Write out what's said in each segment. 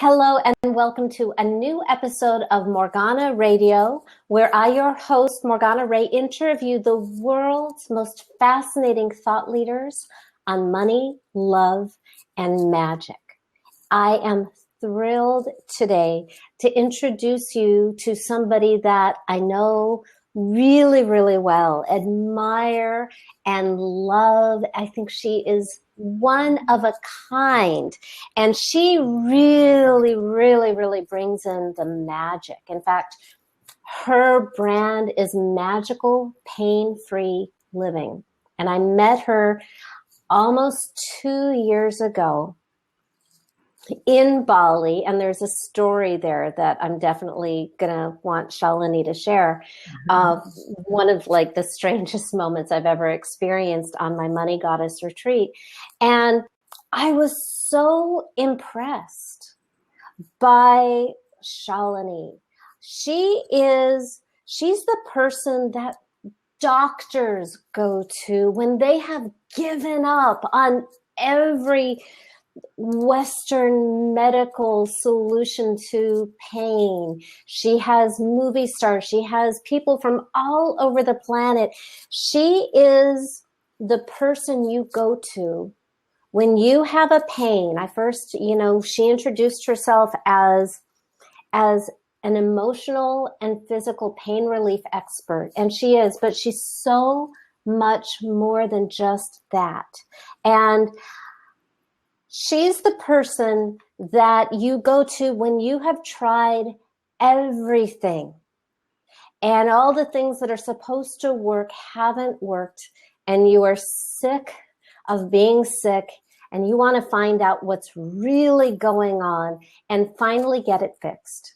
Hello and welcome to a new episode of Morgana Radio, where I, your host, Morgana Ray, interview the world's most fascinating thought leaders on money, love, and magic. I am thrilled today to introduce you to somebody that I know really, really well, admire and love. I think she is one of a kind, and she really, really, really brings in the magic. In fact, her brand is Magical Pain-Free Living, and I met her almost 2 years ago in Bali, and there's a story there that I'm definitely gonna want Shalini to share. One of like the strangest moments I've ever experienced on my Money Goddess retreat, and I was so impressed by Shalini. She's the person that doctors go to when they have given up on every Western medical solution to pain. She has movie stars. She has people from all over the planet. She is the person you go to when you have a pain. She introduced herself as an emotional and physical pain relief expert, and she is, but she's so much more than just that. And she's the person that you go to when you have tried everything and all the things that are supposed to work haven't worked, and you are sick of being sick and you want to find out what's really going on and finally get it fixed.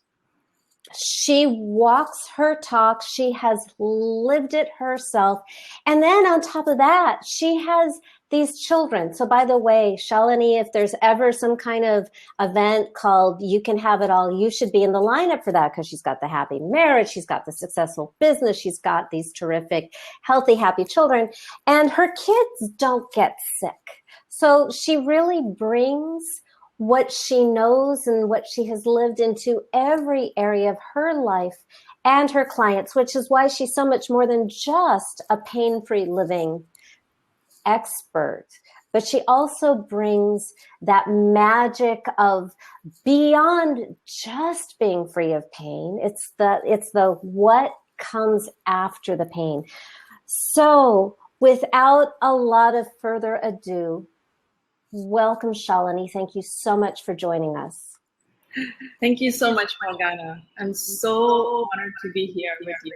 She walks her talk. She has lived it herself. And then on top of that, she has these children. So by the way, Shalini, if there's ever some kind of event called You Can Have It All, you should be in the lineup for that, because she's got the happy marriage, she's got the successful business, she's got these terrific, healthy, happy children, and her kids don't get sick. So she really brings what she knows and what she has lived into every area of her life and her clients, which is why she's so much more than just a pain-free living expert. But she also brings that magic of beyond just being free of pain. It's the what comes after the pain. So without a lot of further ado, welcome, Shalini. Thank you so much for joining us. Thank you so much, Morgana. I'm so honored to be here with you.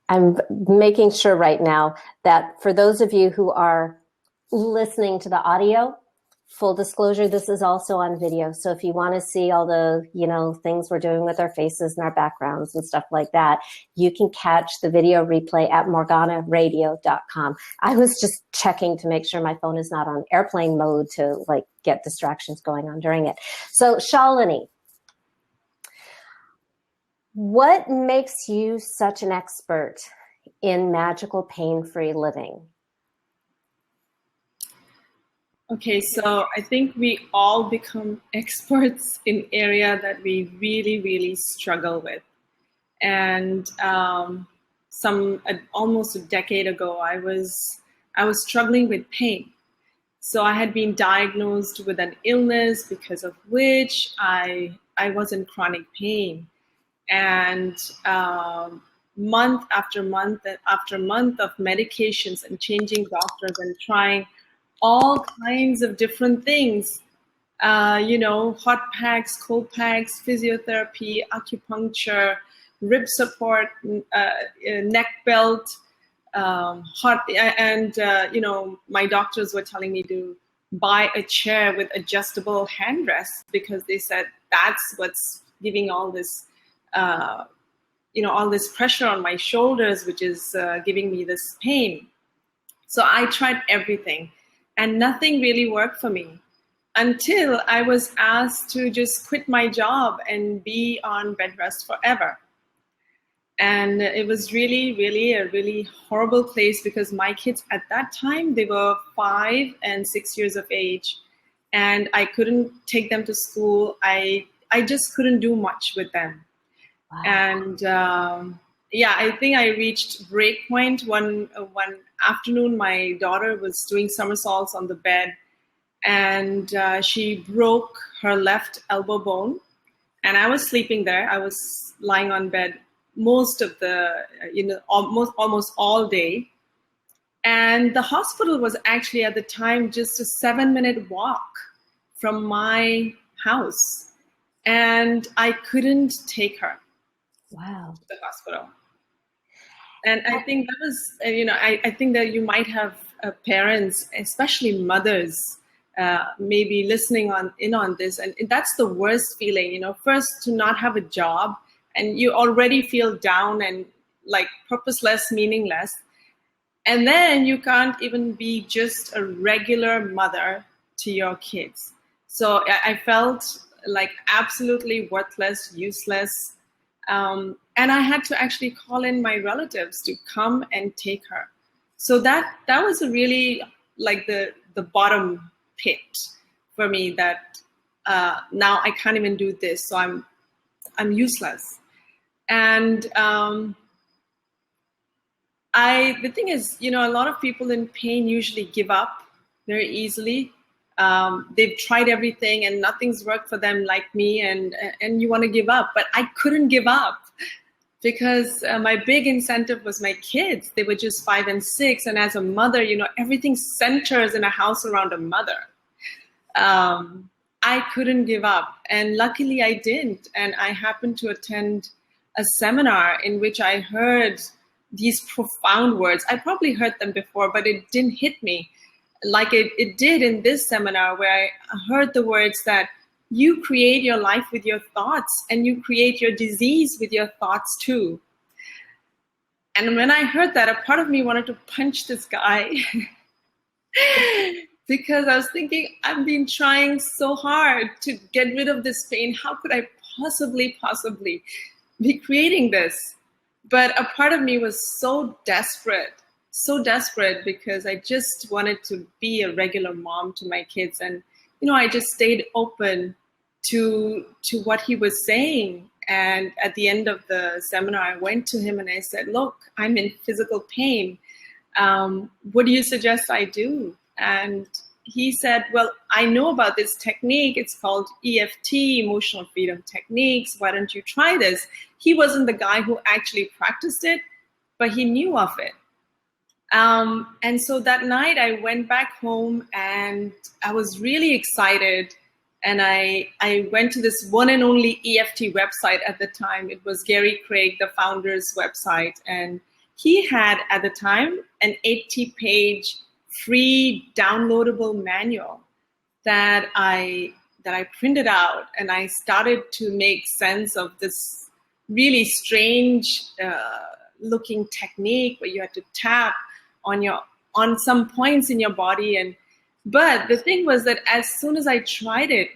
I'm making sure right now that for those of you who are listening to the audio, full disclosure, this is also on video. So if you want to see all the, things we're doing with our faces and our backgrounds and stuff like that, you can catch the video replay at morganaradio.com. I was just checking to make sure my phone is not on airplane mode to get distractions going on during it. So Shalini, what makes you such an expert in magical pain-free living? Okay, so I think we all become experts in area that we really, really struggle with. And almost a decade ago, I was struggling with pain. So I had been diagnosed with an illness because of which I was in chronic pain. And month after month after month of medications and changing doctors and trying all kinds of different things, hot packs, cold packs, physiotherapy, acupuncture, rib support, neck belt, my doctors were telling me to buy a chair with adjustable handrests because they said that's what's giving all this, all this pressure on my shoulders, which is giving me this pain. So I tried everything. And nothing really worked for me until I was asked to just quit my job and be on bed rest forever. And it was really, really a really horrible place because my kids at that time, they were 5 and 6 years of age. and I couldn't take them to school. I just couldn't do much with them. Wow. And yeah, I think I reached break point one afternoon. My daughter was doing somersaults on the bed, and she broke her left elbow bone. And I was sleeping there. I was lying on bed most of the, almost all day. And the hospital was actually at the time just a 7-minute walk from my house. And I couldn't take her. Wow. To the hospital. And I think that was, I think that you might have parents, especially mothers, maybe listening in on this. And that's the worst feeling, first to not have a job and you already feel down and like purposeless, meaningless. And then you can't even be just a regular mother to your kids. So I felt like absolutely worthless, useless. And I had to actually call in my relatives to come and take her. So that was a really like the bottom pit for me, that now I can't even do this. So I'm useless. And the thing is, a lot of people in pain usually give up very easily. They've tried everything and nothing's worked for them like me, and you want to give up. But I couldn't give up because my big incentive was my kids. They were just 5 and 6. And as a mother, everything centers in a house around a mother. I couldn't give up. And luckily I didn't. And I happened to attend a seminar in which I heard these profound words. I probably heard them before, but it didn't hit me like it did in this seminar, where I heard the words that you create your life with your thoughts and you create your disease with your thoughts too. And when I heard that, a part of me wanted to punch this guy because I was thinking, I've been trying so hard to get rid of this pain. How could I possibly be creating this? But a part of me was so desperate because I just wanted to be a regular mom to my kids. And, I just stayed open to what he was saying. And at the end of the seminar, I went to him and I said, look, I'm in physical pain. What do you suggest I do? And he said, well, I know about this technique. It's called EFT, Emotional Freedom Techniques. Why don't you try this? He wasn't the guy who actually practiced it, but he knew of it. And so that night I went back home and I was really excited. And I went to this one and only EFT website at the time. It was Gary Craig, the founder's website. And he had at the time an 80-page free downloadable manual that I printed out, and I started to make sense of this really strange looking technique where you had to tap on some points in your body. But the thing was that as soon as I tried it,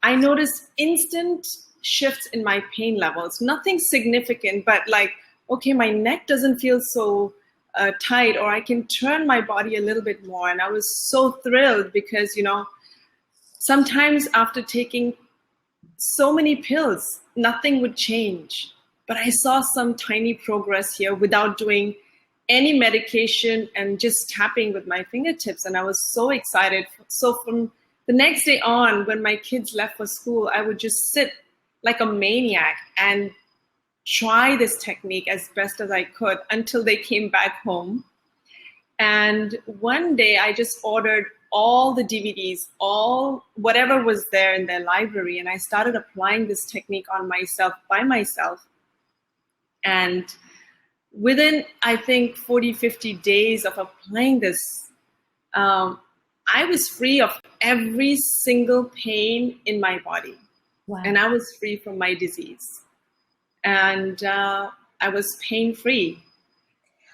I noticed instant shifts in my pain levels. Nothing significant, but like, okay, my neck doesn't feel so tight, or I can turn my body a little bit more. And I was so thrilled because, sometimes after taking so many pills, nothing would change. But I saw some tiny progress here without doing any medication and just tapping with my fingertips. And I was so excited. So from the next day on, when my kids left for school, I would just sit like a maniac and try this technique as best as I could until they came back home. And one day I just ordered all the DVDs, whatever was there in their library, and I started applying this technique on myself by myself. And within, I think, 40, 50 days of applying this, I was free of every single pain in my body. Wow. And I was free from my disease. And I was pain-free.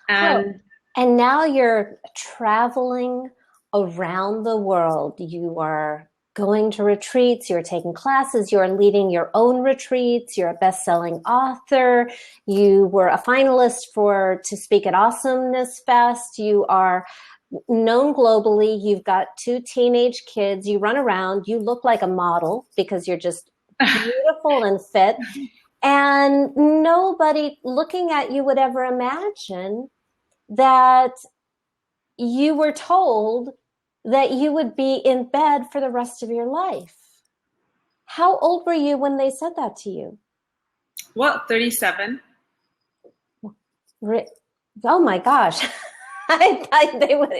And now you're traveling around the world. You are going to retreats, you're taking classes, you're leading your own retreats, you're a best-selling author, you were a finalist to speak at Awesomeness Fest, you are known globally. You've got 2 teenage kids. You run around. You look like a model because you're just beautiful and fit. And nobody looking at you would ever imagine that you were told that you would be in bed for the rest of your life. How old were you when they said that to you? Well, 37. Oh my gosh. I thought they would.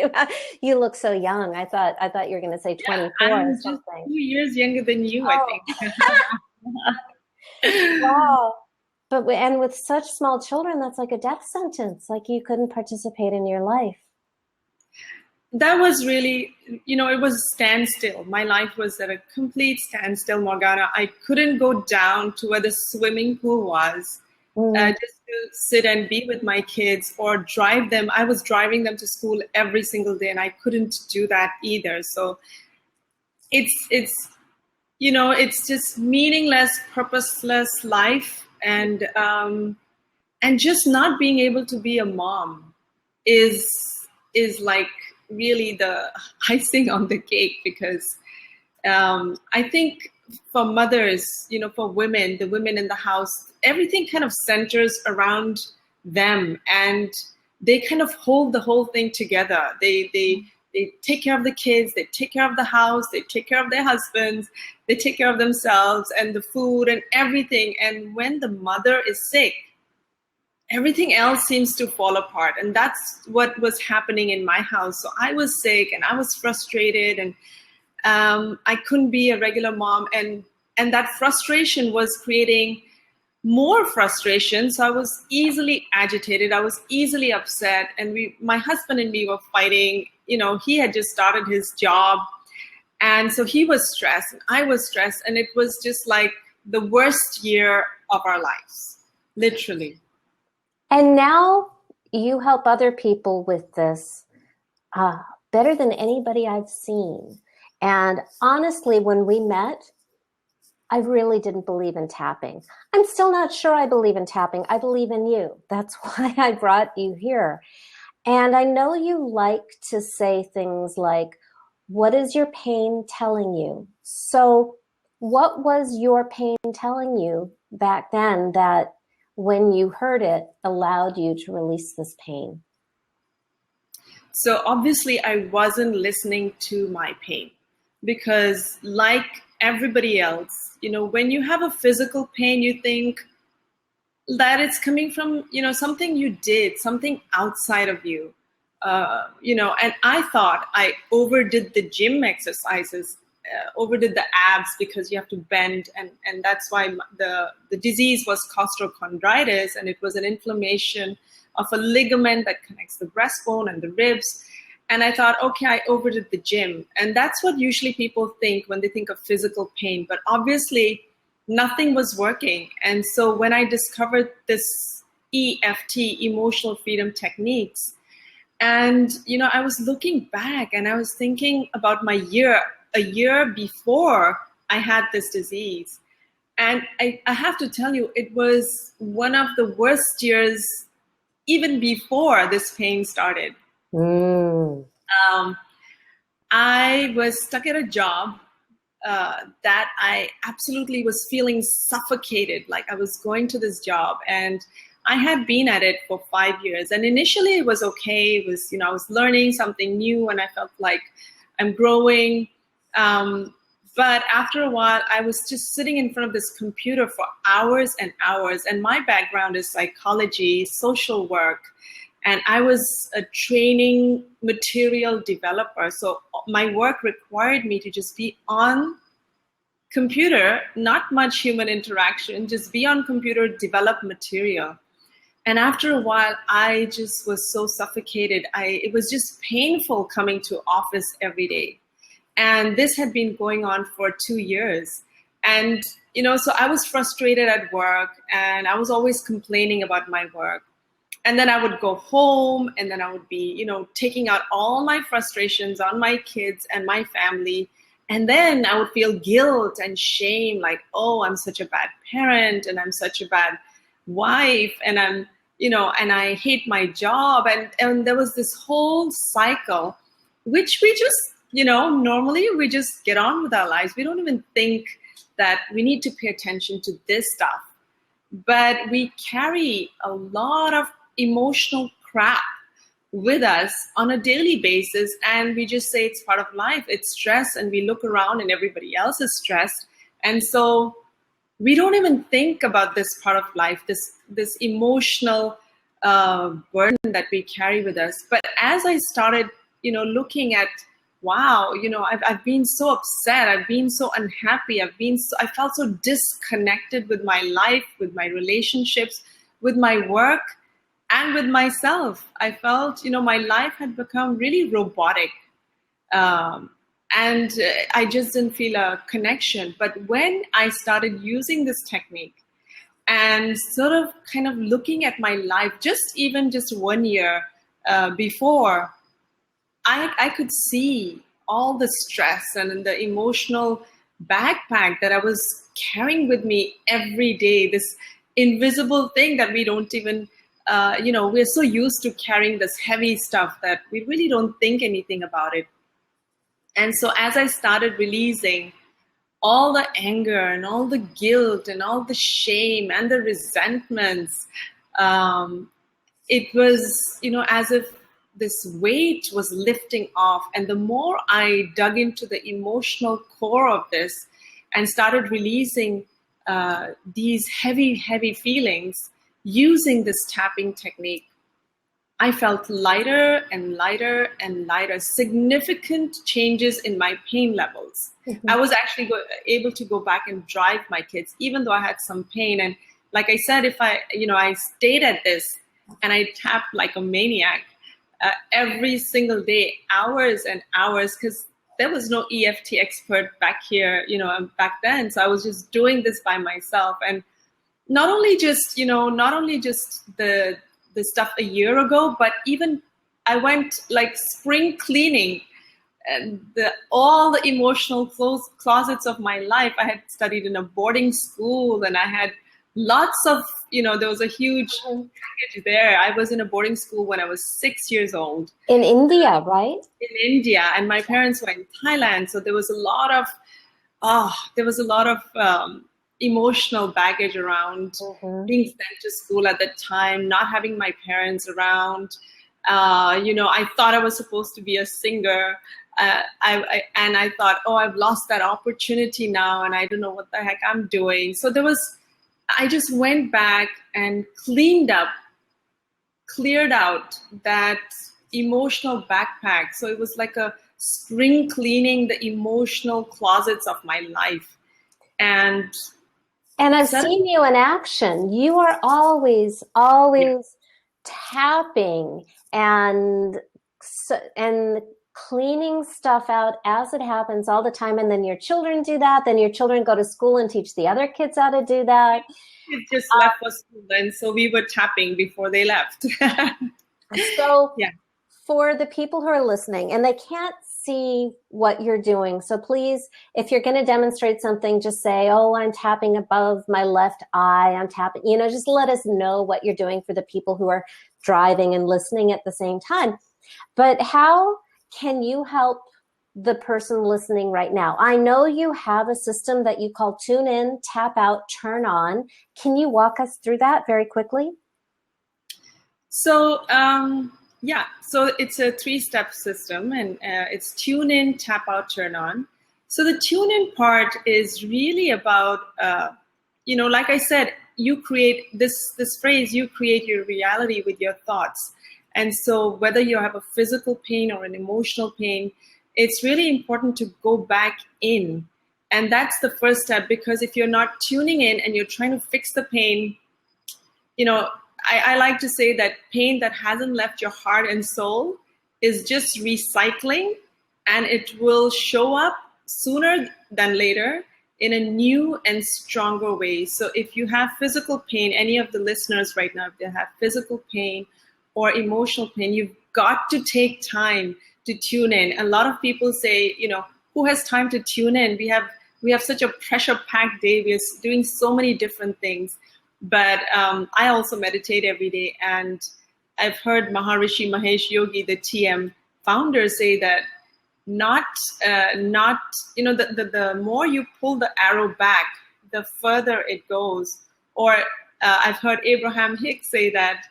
You look so young. I thought you were going to say 24 I'm or just something. 2 years younger than you, I think. Wow. But and with such small children, that's like a death sentence. Like you couldn't participate in your life. That was really, it was a standstill. My life was at a complete standstill, Morgana. I couldn't go down to where the swimming pool was just to sit and be with my kids or drive them. I was driving them to school every single day, and I couldn't do that either. So it's just meaningless, purposeless life, and just not being able to be a mom is like really the icing on the cake, because I think for mothers, for women, the women in the house, everything kind of centers around them, and they kind of hold the whole thing together. They take care of the kids, they take care of the house, they take care of their husbands, they take care of themselves and the food and everything. And when the mother is sick, everything else seems to fall apart. And that's what was happening in my house. So I was sick and I was frustrated, and I couldn't be a regular mom. And that frustration was creating more frustration. So I was easily agitated. I was easily upset. And my husband and me were fighting. He had just started his job. And so he was stressed and I was stressed. And it was just like the worst year of our lives, literally. And now you help other people with this better than anybody I've seen. And honestly, when we met, I really didn't believe in tapping. I'm still not sure I believe in tapping. I believe in you. That's why I brought you here. And I know you like to say things like, what is your pain telling you? So what was your pain telling you back then that when you heard it allowed you to release this pain? So obviously I wasn't listening to my pain, because like everybody else, when you have a physical pain, you think that it's coming from, something you did, something outside of you, and I thought I overdid the gym exercises, overdid the abs, because you have to bend. And that's why the disease was costochondritis, and it was an inflammation of a ligament that connects the breastbone and the ribs. And I thought, okay, I overdid the gym. And that's what usually people think when they think of physical pain. But obviously, nothing was working. And so when I discovered this EFT, emotional freedom techniques, and, I was looking back and I was thinking about a year before I had this disease. And I have to tell you, it was one of the worst years, even before this pain started. I was stuck at a job that I absolutely was feeling suffocated. Like I was going to this job, and I had been at it for 5 years. And initially it was okay. It was, I was learning something new and I felt like I'm growing. But after a while, I was just sitting in front of this computer for hours and hours. And my background is psychology, social work. And I was a training material developer. So my work required me to just be on computer, not much human interaction, just be on computer, develop material. And after a while, I just was so suffocated. It was just painful coming to office every day. And this had been going on for 2 years. And, so I was frustrated at work, and I was always complaining about my work. And then I would go home, and then I would be, taking out all my frustrations on my kids and my family. And then I would feel guilt and shame, like, oh, I'm such a bad parent, and I'm such a bad wife, and and I hate my job. And there was this whole cycle, which we just, normally we just get on with our lives. We don't even think that we need to pay attention to this stuff. But we carry a lot of emotional crap with us on a daily basis, and we just say it's part of life, it's stress, and we look around and everybody else is stressed. And so we don't even think about this part of life, this emotional burden that we carry with us. But as I started, looking at, wow, I've been so upset, I've been so unhappy, I felt so disconnected with my life, with my relationships, with my work, and with myself. I felt, my life had become really robotic. And I just didn't feel a connection. But when I started using this technique and sort of kind of looking at my life, just 1 year before, I could see all the stress and the emotional backpack that I was carrying with me every day, this invisible thing that we don't even, we're so used to carrying this heavy stuff that we really don't think anything about it. And so as I started releasing all the anger and all the guilt and all the shame and the resentments, it was, as if this weight was lifting off. And the more I dug into the emotional core of this and started releasing these heavy, heavy feelings using this tapping technique, I felt lighter and lighter and lighter, significant changes in my pain levels. Mm-hmm. I was actually able to go back and drive my kids, even though I had some pain. And like I said, if I stayed at this and I tapped like a maniac every single day, hours and hours, because there was no EFT expert back here, back then. So I was just doing this by myself. And not only just the stuff a year ago, but even I went like spring cleaning and all the emotional closets of my life. I had studied in a boarding school, and I had lots of, there was a huge package there. I was in a boarding school when I was 6 years old. In India, right? In India, and my parents were in Thailand. So there was a lot of emotional baggage around being sent to school at the time, not having my parents around. I thought I was supposed to be a singer. And I thought, I've lost that opportunity now, and I don't know what the heck I'm doing. So I just went back and cleared out that emotional backpack. So it was like a spring cleaning the emotional closets of my life. And I've seen you in action. You are always tapping and cleaning stuff out as it happens all the time. And then your children do that. Then your children go to school and teach the other kids how to do that. It just left for school, and so we were tapping before they left. So for the people who are listening and they can't see what you're doing, so please, if you're going to demonstrate something, just say, I'm tapping above my left eye, I'm tapping, just let us know what you're doing for the people who are driving and listening at the same time. But how can you help the person listening right now? I know you have a system that you call Tune In, Tap Out, Turn On. Can you walk us through that very quickly? So, so it's a 3-step system, and it's Tune In, Tap Out, Turn On. So the Tune In part is really about, like I said, you create this phrase, you create your reality with your thoughts. And so whether you have a physical pain or an emotional pain, it's really important to go back in. And that's the first step, because if you're not tuning in and you're trying to fix the pain, I like to say that pain that hasn't left your heart and soul is just recycling, and it will show up sooner than later in a new and stronger way. So if you have physical pain, any of the listeners right now, if they have physical pain or emotional pain, you've got to take time to tune in. A lot of people say, who has time to tune in? We have such a pressure-packed day. We are doing so many different things. But I also meditate every day, and I've heard Maharishi Mahesh Yogi, the TM founder, say that not the more you pull the arrow back, the further it goes. Or I've heard Abraham Hicks say that,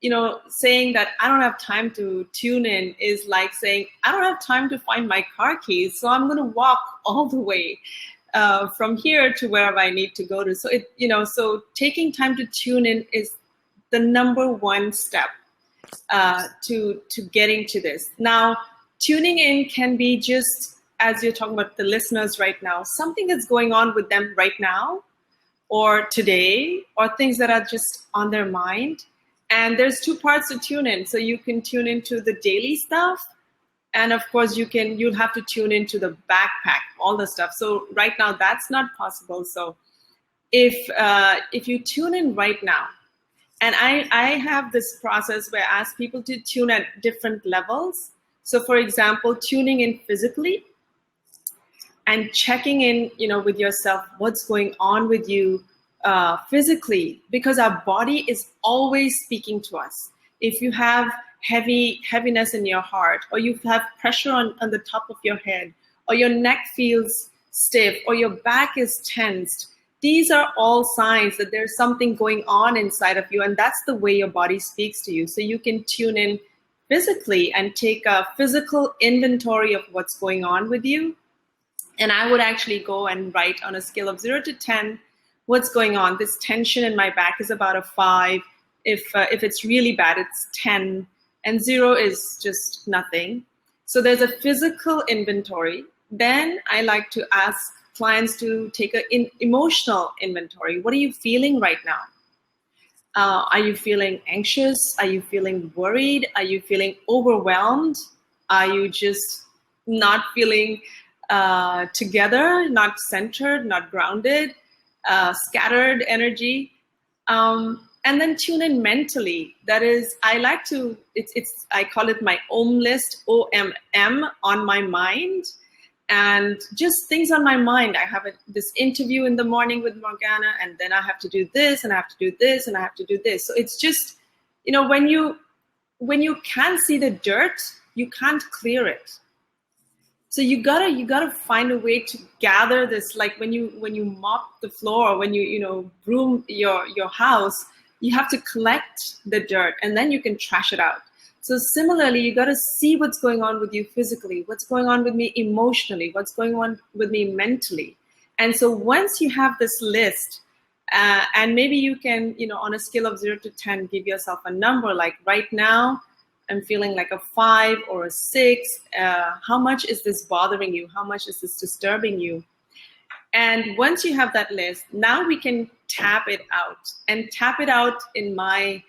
saying that I don't have time to tune in is like saying I don't have time to find my car keys, so I'm going to walk all the way from here to wherever I need to go to. So so taking time to tune in is the number one step to getting to this. Now, tuning in can be just, as you're talking about the listeners right now, something that's going on with them right now or today, or things that are just on their mind. And there's two parts to tune in. So you can tune into the daily stuff, and of course you'll have to tune into the backpack, all the stuff. So right now that's not possible. So if you tune in right now, and I have this process where I ask people to tune at different levels. So for example, tuning in physically and checking in, with yourself, what's going on with you physically, because our body is always speaking to us. If you have heaviness in your heart, or you have pressure on the top of your head, or your neck feels stiff, or your back is tensed, these are all signs that there's something going on inside of you, and that's the way your body speaks to you. So you can tune in physically and take a physical inventory of what's going on with you. And I would actually go and write on a scale of 0 to 10, what's going on. This tension in my back is about a 5. If it's really bad, it's 10, and 0 is just nothing. So there's a physical inventory. Then I like to ask clients to take an emotional inventory. What are you feeling right now? Are you feeling anxious? Are you feeling worried? Are you feeling overwhelmed? Are you just not feeling together, not centered, not grounded, scattered energy? And then tune in mentally. That is, I call it my OM list, OMM, on my mind. And just things on my mind. I have this interview in the morning with Morgana, and then I have to do this, and I have to do this, and I have to do this. So it's just, when you can't see the dirt, you can't clear it. So you gotta find a way to gather this. Like when you mop the floor, when you broom your house, you have to collect the dirt, and then you can trash it out. So similarly, you got to see what's going on with you physically, what's going on with me emotionally, what's going on with me mentally. And so once you have this list, and maybe you can, on a scale of 0 to 10, give yourself a number. Like right now, I'm feeling like a 5 or a 6. How much is this bothering you? How much is this disturbing you? And once you have that list, now we can tap it out. And tap it out in my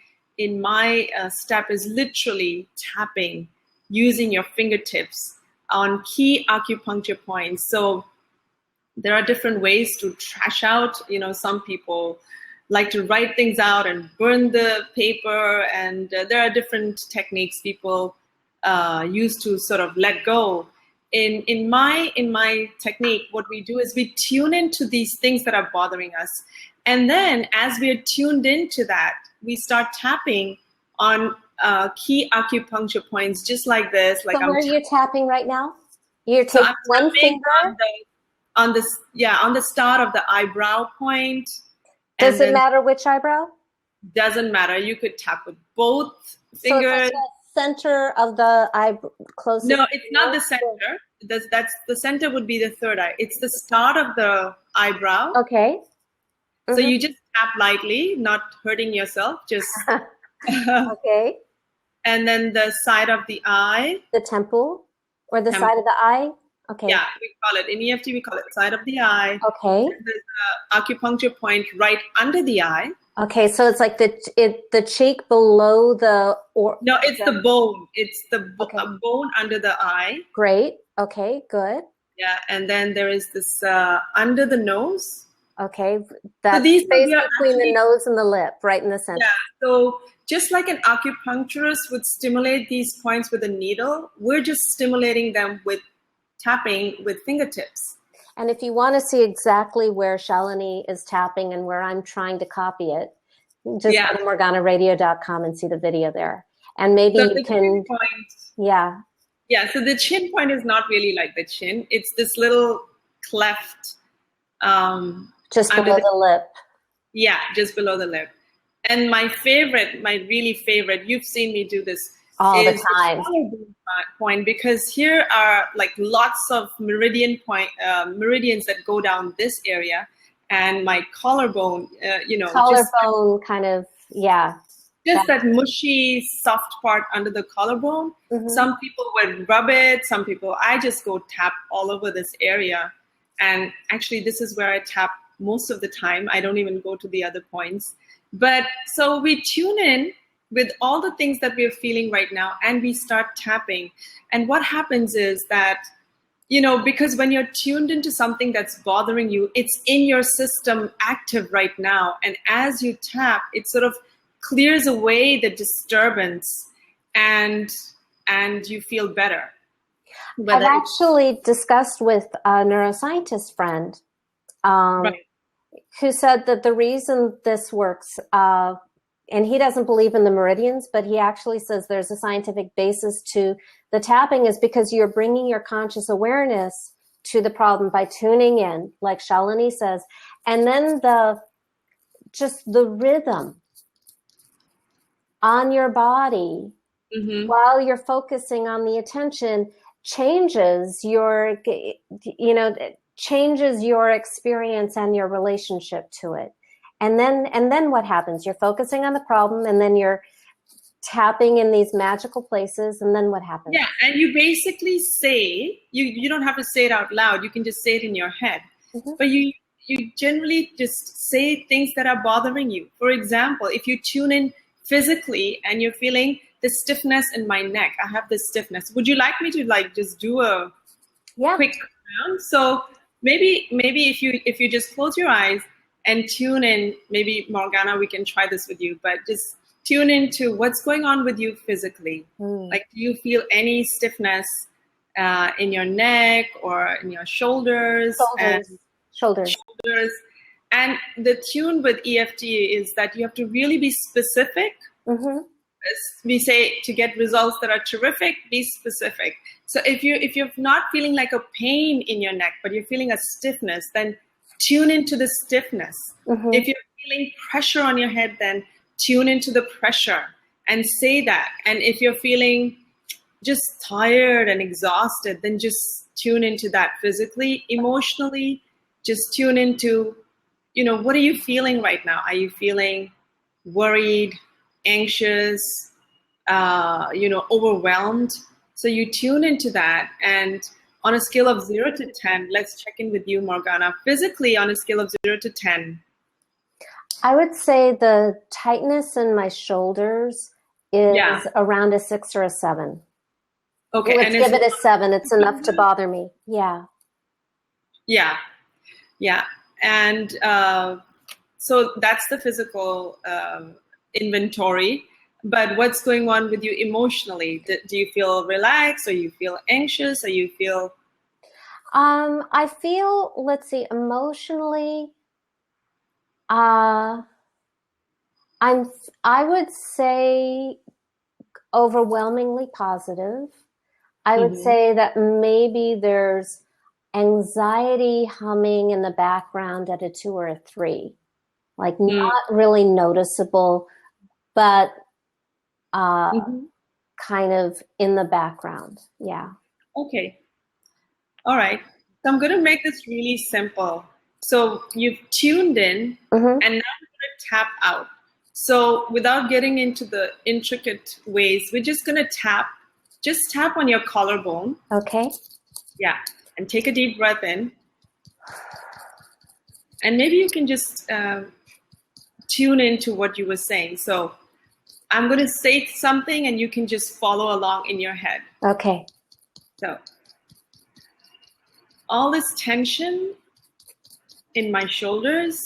step is literally tapping using your fingertips on key acupuncture points. So there are different ways to trash out. Some people like to write things out and burn the paper, and there are different techniques people use to sort of let go. In my technique, what we do is we tune into these things that are bothering us, and then as we are tuned into that, we start tapping on key acupuncture points, just like this. Like, so where are you tapping right now? You're tapping one finger on the start of the eyebrow point. Does it matter which eyebrow? Doesn't matter. You could tap with both fingers. So it's like the center of the eye, closest. No, it's not the center. That's the center would be the third eye. It's the start of the eyebrow. Okay. So you just tap lightly, not hurting yourself. Just okay. And then the side of the eye. The temple or the side of the eye? Okay. Yeah, we call it, in EFT, we call it side of the eye. Okay. And there's an acupuncture point right under the eye. Okay, so it's like the cheek below the... No, it's the bone. It's the bone under the eye. Great. Okay, good. Yeah, and then there is this under the nose. Okay, that's space between the nose and the lip, right in the center. Yeah, so just like an acupuncturist would stimulate these points with a needle, we're just stimulating them with tapping with fingertips. And if you want to see exactly where Shalini is tapping and where I'm trying to copy it, just go to morganaradio.com and see the video there. And maybe So you can, yeah. Yeah, so the chin point is not really like the chin. It's this little cleft. Just below the lip. Yeah, just below the lip. And my really favorite, you've seen me do this all the time. The collarbone point, because here are like lots of meridians that go down this area, and my collarbone, collarbone kind of, yeah. Just that mushy, soft part under the collarbone. Mm-hmm. Some people would rub it. Some people, I just go tap all over this area. And actually, this is where I tap most of the time. I don't even go to the other points. But so we tune in with all the things that we're feeling right now, and we start tapping. And what happens is that, because when you're tuned into something that's bothering you, it's in your system active right now. And as you tap, it sort of clears away the disturbance, and you feel better. I've actually discussed with a neuroscientist friend who said that the reason this works, and he doesn't believe in the meridians, but he actually says there's a scientific basis to the tapping, is because you're bringing your conscious awareness to the problem by tuning in, like Shalini says, and then the rhythm on your body, mm-hmm. while you're focusing on the attention, changes your experience and your relationship to it. And then what happens? You're focusing on the problem, and then you're tapping in these magical places, and then what happens? Yeah, and you basically say, you don't have to say it out loud, you can just say it in your head. Mm-hmm. But you generally just say things that are bothering you. For example, if you tune in physically and you're feeling the stiffness in my neck, I have this stiffness. Would you like me to just do a quick round? So maybe if you just close your eyes and tune in, maybe Morgana, we can try this with you, but just tune into what's going on with you physically. Like, do you feel any stiffness in your neck or in your shoulders? Shoulders. And the tune with EFT is that you have to really be specific. Mm-hmm. We say, to get results that are terrific, be specific. So if you're not feeling like a pain in your neck, but you're feeling a stiffness, then tune into the stiffness. Mm-hmm. If you're feeling pressure on your head, then tune into the pressure and say that. And if you're feeling just tired and exhausted, then just tune into that physically. Emotionally, just tune into, what are you feeling right now? Are you feeling worried, anxious, overwhelmed? So you tune into that. And on a scale of 0 to 10, let's check in with you, Morgana. Physically, on a scale of 0 to 10. I would say the tightness in my shoulders is around a 6 or a 7. Okay. Let's give it a 7. It's enough to bother me. Yeah. Yeah. Yeah. And so that's the physical inventory. But what's going on with you emotionally? Do you feel relaxed, or you feel anxious, or you feel? I feel, let's see, emotionally, I would say overwhelmingly positive. I would say that maybe there's anxiety humming in the background at a 2 or a 3, like not really noticeable, but kind of in the background. Yeah. Okay. All right. So I'm going to make this really simple. So you've tuned in, and now we're going to tap out. So without getting into the intricate ways, we're just going to tap. Just tap on your collarbone. Okay. Yeah. And take a deep breath in. And maybe you can just tune into what you were saying. So I'm going to say something, and you can just follow along in your head. Okay. So all this tension in my shoulders,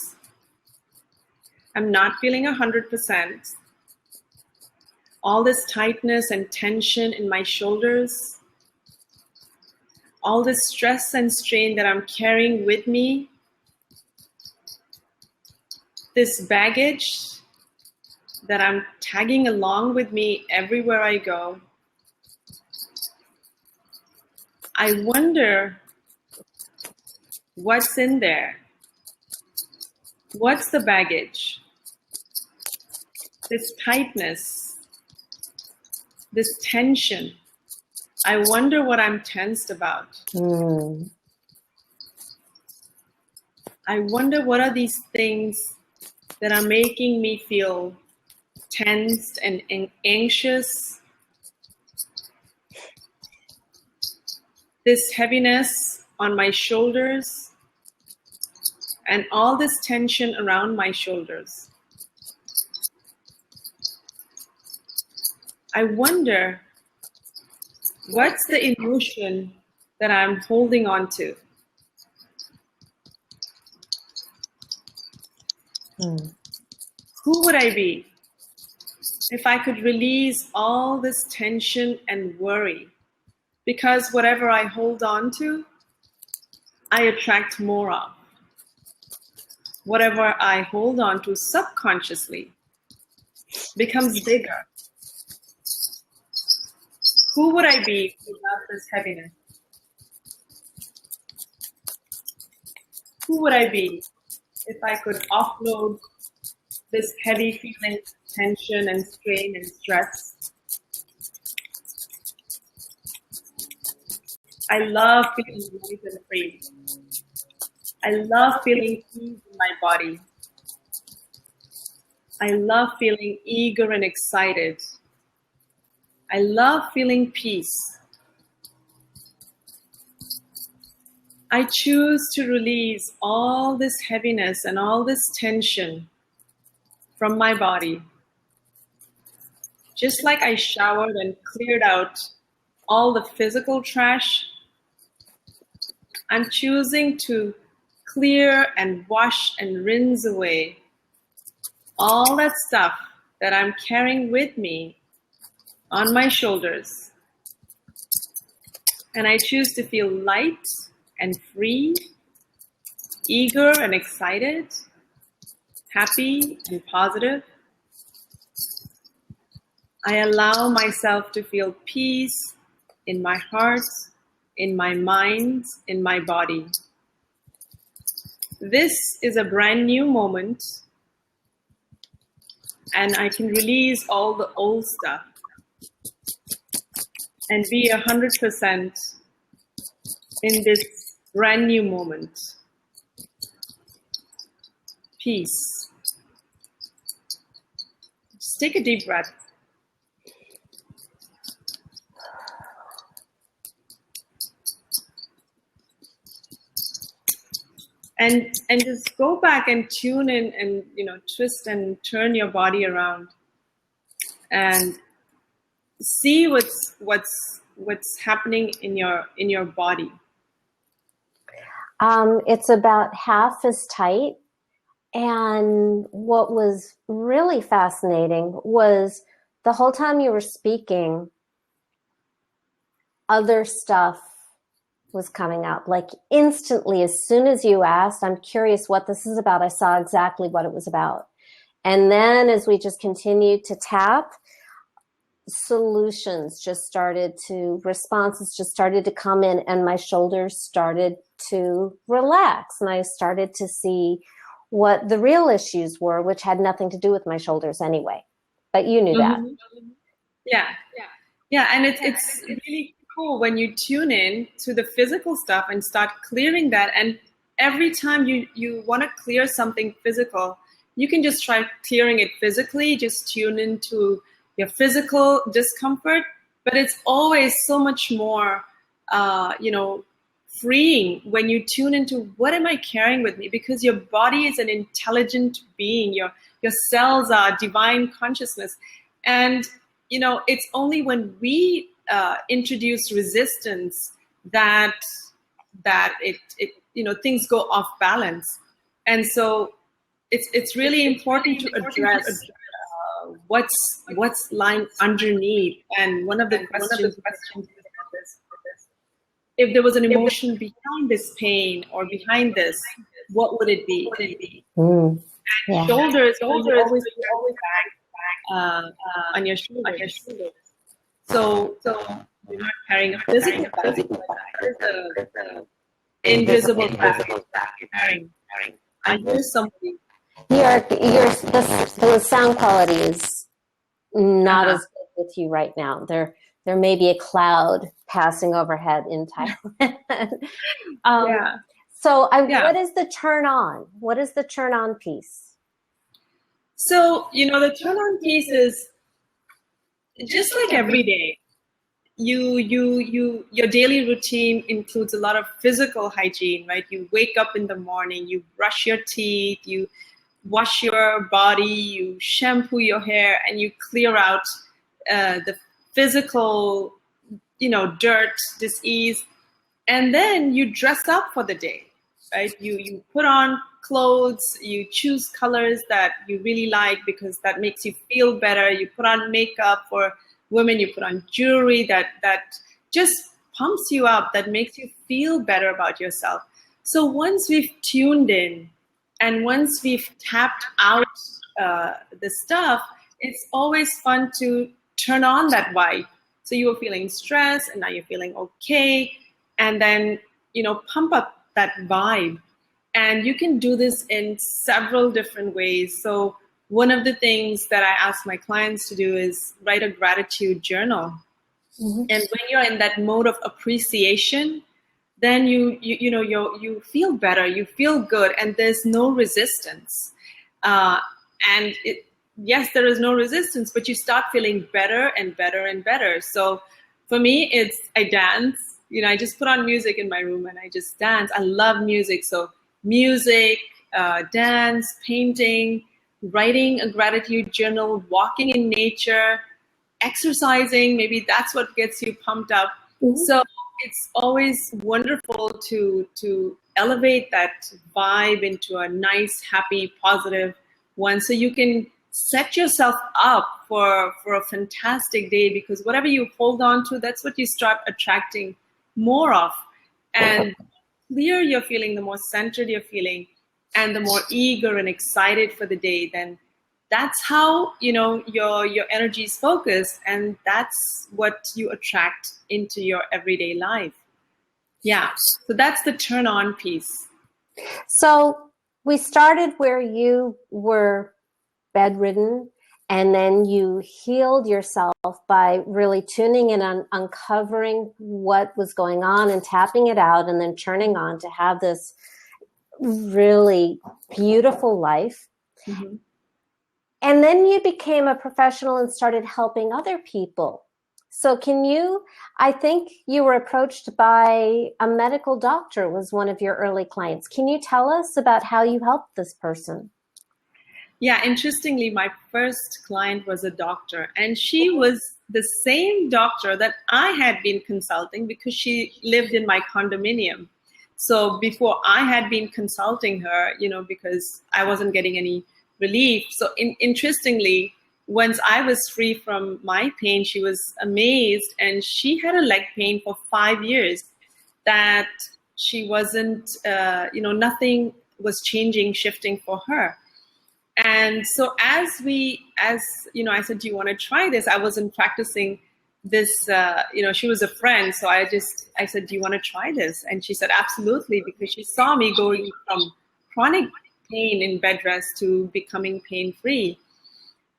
I'm not feeling 100%. All this tightness and tension in my shoulders, all this stress and strain that I'm carrying with me, this baggage that I'm tagging along with me everywhere I go. I wonder what's in there. What's the baggage? This tightness, this tension. I wonder what I'm tensed about. I wonder what are these things that are making me feel tensed and anxious. This heaviness on my shoulders and all this tension around my shoulders. I wonder what's the emotion that I'm holding on to. Who would I be if I could release all this tension and worry? Because whatever I hold on to, I attract more of. Whatever I hold on to subconsciously becomes bigger. Who would I be without this heaviness? Who would I be if I could offload this heavy feeling, tension and strain and stress? I love feeling light and free. I love feeling peace in my body. I love feeling eager and excited. I love feeling peace. I choose to release all this heaviness and all this tension from my body. Just like I showered and cleared out all the physical trash, I'm choosing to clear and wash and rinse away all that stuff that I'm carrying with me on my shoulders. And I choose to feel light and free, eager and excited, happy and positive. I allow myself to feel peace in my heart, in my mind, in my body. This is a brand new moment, and I can release all the old stuff and be 100% in this brand new moment. Peace. Just take a deep breath. And just go back and tune in and twist and turn your body around and see what's happening in your body. It's about half as tight. And what was really fascinating was the whole time you were speaking, other stuff was coming up. Like instantly, as soon as you asked, I'm curious what this is about, I saw exactly what it was about. And then as we just continued to tap, responses just started to come in, and my shoulders started to relax. And I started to see what the real issues were, which had nothing to do with my shoulders anyway. But you knew that. Yeah. And it's really cool when you tune in to the physical stuff and start clearing that. And every time you want to clear something physical, you can just try clearing it physically, just tune into your physical discomfort. But it's always so much more, freeing when you tune into what am I carrying with me, because your body is an intelligent being. Your cells are divine consciousness. And, it's only when we introduce resistance that it things go off balance. And so it's really important to address what's lying underneath. And one of the questions if there was an emotion behind this pain or behind this, what would it be? Mm. Yeah. Shoulders, you always feel back on your shoulders. So you're not carrying a physical back, there's an invisible back you're carrying. I hear somebody. The sound quality is not Uh-huh. as good with you right now. There may be a cloud passing overhead in Thailand. Yeah. So Yeah. what is the turn on? What is the turn on piece? So, the turn on piece is just like every day. Your daily routine includes a lot of physical hygiene, right? You wake up in the morning, you brush your teeth, you wash your body, you shampoo your hair, and you clear out the physical, dirt, disease, and then you dress up for the day, right? You put on clothes, you choose colors that you really like because that makes you feel better. You put on makeup. For women, you put on jewelry that just pumps you up, that makes you feel better about yourself. So once we've tuned in and once we've tapped out the stuff, it's always fun to turn on that vibe. So you were feeling stressed and now you're feeling okay, and then pump up that vibe. And you can do this in several different ways. So one of the things that I ask my clients to do is write a gratitude journal. Mm-hmm. And when you're in that mode of appreciation, then you feel better, you feel good, and there's no resistance. Yes, there is no resistance, but you start feeling better and better and better. So for me, I dance. I just put on music in my room and I just dance. I love music. So music, dance, painting, writing a gratitude journal, walking in nature, exercising. Maybe that's what gets you pumped up. Mm-hmm. So it's always wonderful to elevate that vibe into a nice, happy, positive one, so you can set yourself up for a fantastic day, because whatever you hold on to, that's what you start attracting more of. And the clearer you're feeling, the more centered you're feeling, and the more eager and excited for the day, then that's how your energy is focused, and that's what you attract into your everyday life. Yeah, so that's the turn on piece. So we started where you were bedridden, and then you healed yourself by really tuning in on uncovering what was going on and tapping it out, and then turning on to have this really beautiful life. Mm-hmm. And then you became a professional and started helping other people. So I think you were approached by a medical doctor, was one of your early clients. Can you tell us about how you helped this person? Yeah, interestingly, my first client was a doctor, and she was the same doctor that I had been consulting because she lived in my condominium. So before, I had been consulting her, because I wasn't getting any relief. So interestingly, once I was free from my pain, she was amazed, and she had a leg pain for 5 years that she wasn't, nothing was changing, shifting for her. And so I said, do you want to try this? I wasn't practicing this, she was a friend. So I said, do you want to try this? And she said, absolutely, because she saw me going from chronic pain in bed rest to becoming pain-free.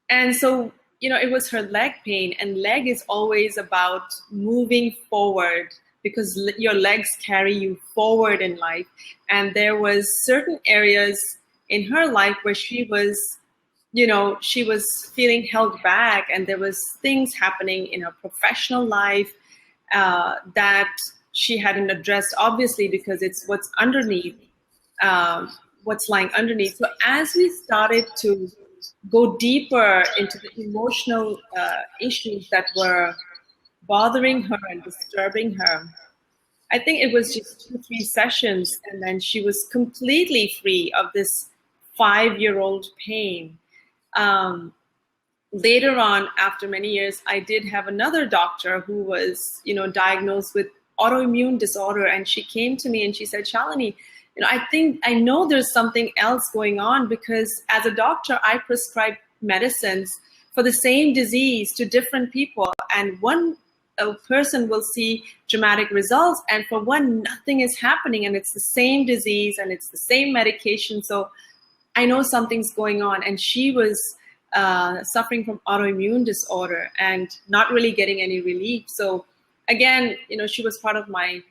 And so, it was her leg pain, and leg is always about moving forward, because your legs carry you forward in life. And there was certain areas in her life where she was feeling held back, and there was things happening in her professional life that she hadn't addressed, obviously, because it's what's underneath, what's lying underneath. So as we started to go deeper into the emotional issues that were bothering her and disturbing her, I think it was just 2-3 sessions, and then she was completely free of this 5-year-old pain. Later on, after many years, I did have another doctor who was, diagnosed with autoimmune disorder. And she came to me and she said, Shalini, I know there's something else going on, because as a doctor, I prescribe medicines for the same disease to different people. And a person will see dramatic results, and for one, nothing is happening, and it's the same disease and it's the same medication. So I know something's going on. And she was suffering from autoimmune disorder and not really getting any relief. So again, she was part of my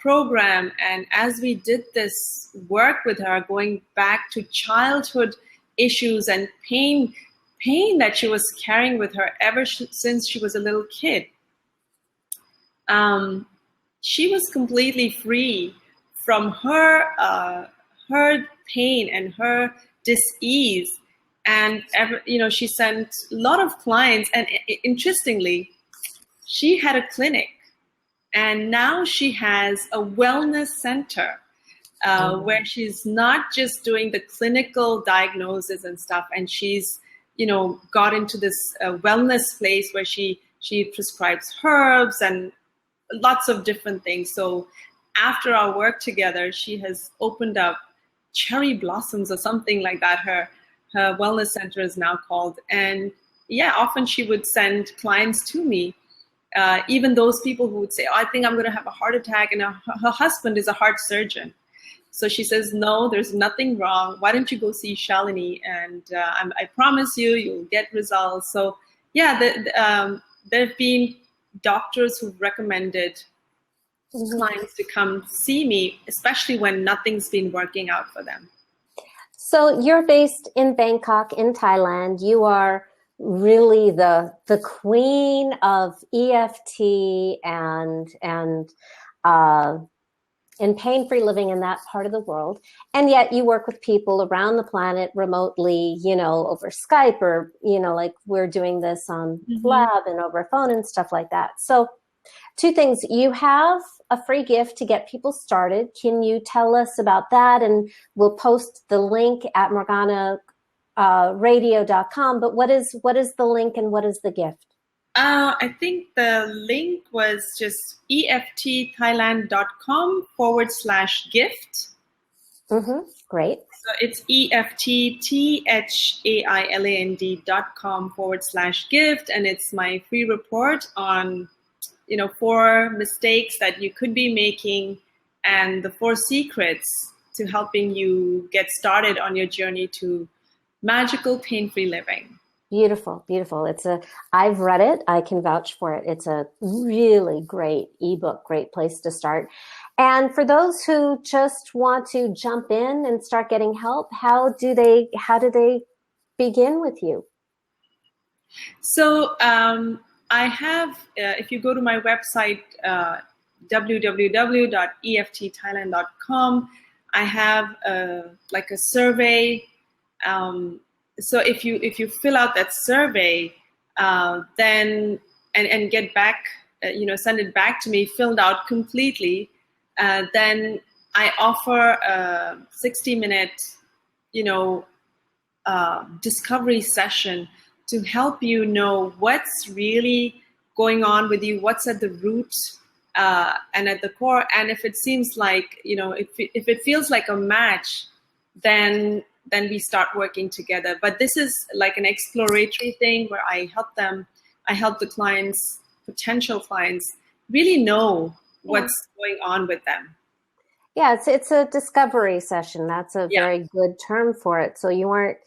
program. And as we did this work with her, going back to childhood issues and pain that she was carrying with her ever since she was a little kid, she was completely free from her pain and her dis-ease. And she sent a lot of clients. And interestingly, she had a clinic, and now she has a wellness center where she's not just doing the clinical diagnosis and stuff. And she's got into this wellness place where she prescribes herbs and lots of different things. So after our work together, she has opened up Cherry Blossoms or something like that. Her wellness center is now called. And yeah, often she would send clients to me, even those people who would say, I think I'm going to have a heart attack, and her husband is a heart surgeon. So she says, no, there's nothing wrong. Why don't you go see Shalini? And I promise you'll get results. So yeah, there have been doctors who've recommended clients to come see me, especially when nothing's been working out for them. So you're based in Bangkok, in Thailand. You are really the queen of EFT and pain-free living in that part of the world. And yet you work with people around the planet remotely, over Skype, or, like we're doing this on Lab and over phone and stuff like that. So two things. You have a free gift to get people started. Can you tell us about that? And we'll post the link at morganaradio.com. But what is the link and what is the gift? I think the link was just eftthailand.com/gift. Great. So it's eftthailand.com/gift. And it's my free report on 4 mistakes that you could be making and the 4 secrets to helping you get started on your journey to magical pain-free living. Beautiful, beautiful. I've read it. I can vouch for it. It's a really great ebook, great place to start. And for those who just want to jump in and start getting help, how do they begin with you? So I have, if you go to my website, www.eftthailand.com, I have a survey. So if you fill out that survey, then and get back, send it back to me filled out completely, then I offer a 60-minute, discovery session to help you know what's really going on with you, what's at the root and at the core. And if it seems like, if it feels like a match, then we start working together. But this is like an exploratory thing where I help the clients, potential clients, really know what's going on with them. Yeah, it's a discovery session. That's a very good term for it. So you aren't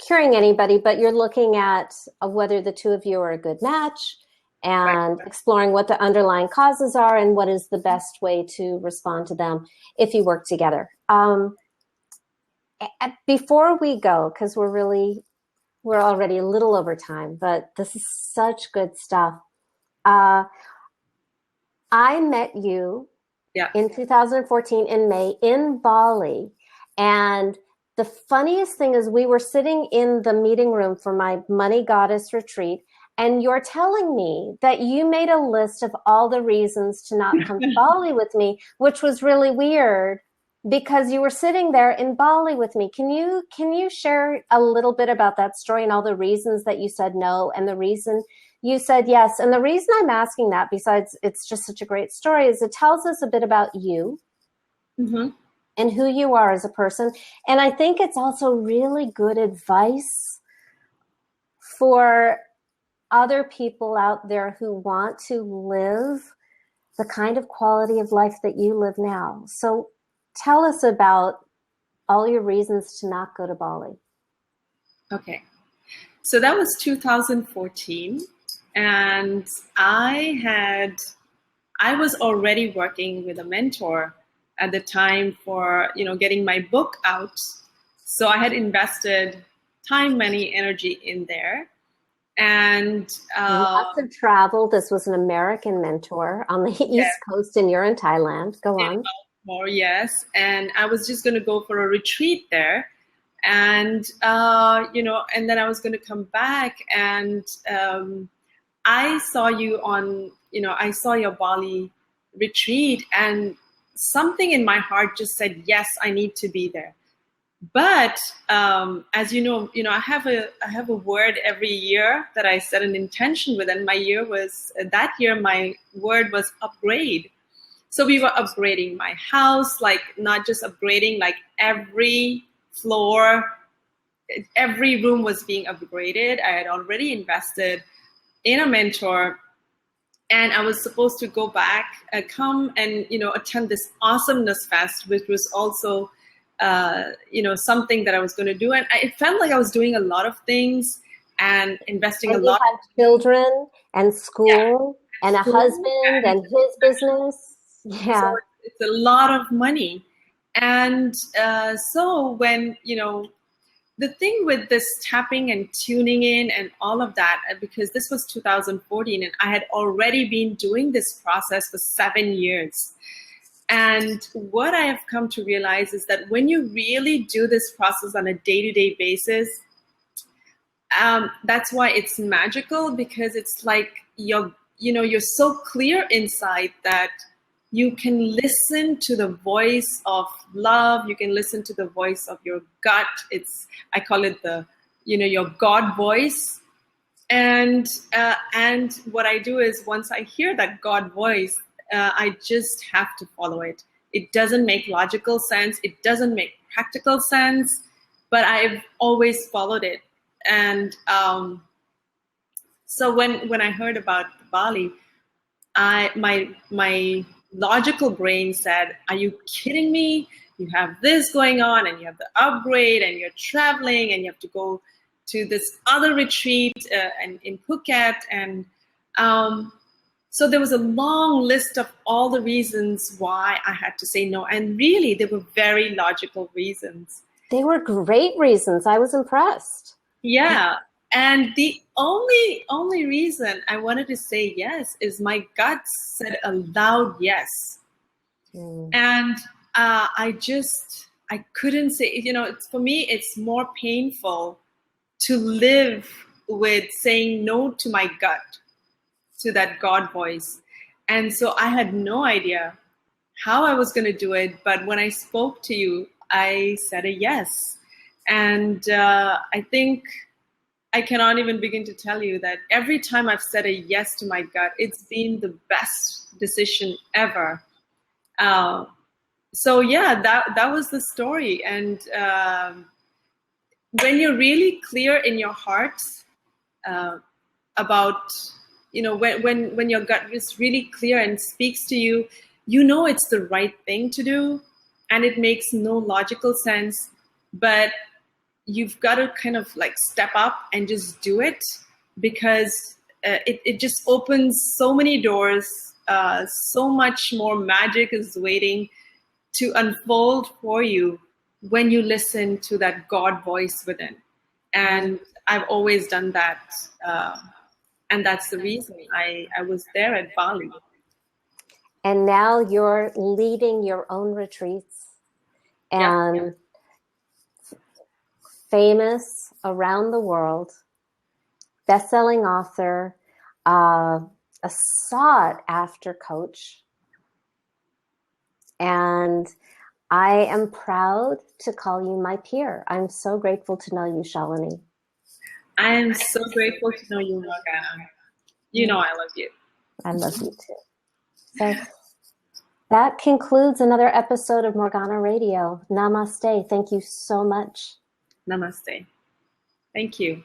curing anybody, but you're looking at whether the two of you are a good match and exploring what the underlying causes are and what is the best way to respond to them if you work together. Before we go, because we're already a little over time, but this is such good stuff. I met you in 2014 in May in Bali. And the funniest thing is we were sitting in the meeting room for my Money Goddess retreat, and you're telling me that you made a list of all the reasons to not come to Bali with me, which was really weird because you were sitting there in Bali with me. Can you share a little bit about that story and all the reasons that you said no and the reason You said yes. And the reason I'm asking that, besides it's just such a great story, is it tells us a bit about you Mm-hmm. and who you are as a person. And I think it's also really good advice for other people out there who want to live the kind of quality of life that you live now. So tell us about all your reasons to not go to Bali. Okay. So that was 2014. And I was already working with a mentor at the time for, getting my book out. So I had invested time, money, energy in there. And Lots of travel. This was an American mentor on the yeah, East Coast, and you're in Thailand. Go in on. Baltimore, yes. And I was just going to go for a retreat there. And, and then I was going to come back, and I saw you on, I saw your Bali retreat, and something in my heart just said, yes, I need to be there. But as I have a word every year that I set an intention with, and that year my word was upgrade. So we were upgrading my house, like not just upgrading, like every floor, every room was being upgraded. I had already invested in a mentor, and I was supposed to go back, come and attend this awesomeness fest, which was also something that I was going to do. And it felt like I was doing a lot of things and investing a And you lot. have children and Yeah, school and a school husband and and his business. so Yeah. it's a lot of money. And so when the thing with this tapping and tuning in and all of that, because this was 2014 and I had already been doing this process for 7 years. And what I have come to realize is that when you really do this process on a day-to-day basis, that's why it's magical, because it's like you're so clear inside that you can listen to the voice of love. You can listen to the voice of your gut. I call it your God voice. And what I do is, once I hear that God voice, I just have to follow it. It doesn't make logical sense. It doesn't make practical sense, but I've always followed it. And so when I heard about Bali, my logical brain said, "Are you kidding me? You have this going on, and you have the upgrade, and you're traveling, and you have to go to this other retreat and in Phuket." And so there was a long list of all the reasons why I had to say no, and really they were very logical reasons. They were great reasons. I was impressed. Yeah. And the only reason I wanted to say yes is my gut said a loud yes. And I couldn't say, for me, it's more painful to live with saying no to my gut, to that God voice. And so I had no idea how I was going to do it. But when I spoke to you, I said a yes. And I think I cannot even begin to tell you that every time I've said a yes to my gut, it's been the best decision ever. So yeah, that was the story. And when you're really clear in your heart about, when your gut is really clear and speaks to you, it's the right thing to do, and it makes no logical sense, but you've got to kind of like step up and just do it, because it just opens so many doors. So much more magic is waiting to unfold for you when you listen to that God voice within. And I've always done that. And that's the reason I was there at Bali. And now you're leading your own retreats and famous around the world, best-selling author, a sought-after coach. And I am proud to call you my peer. I'm so grateful to know you, Shalini. I am so grateful to know you, Morgana. You know I love you. I love you too. So that concludes another episode of Morgana Radio. Namaste. Thank you so much. Namaste. Thank you.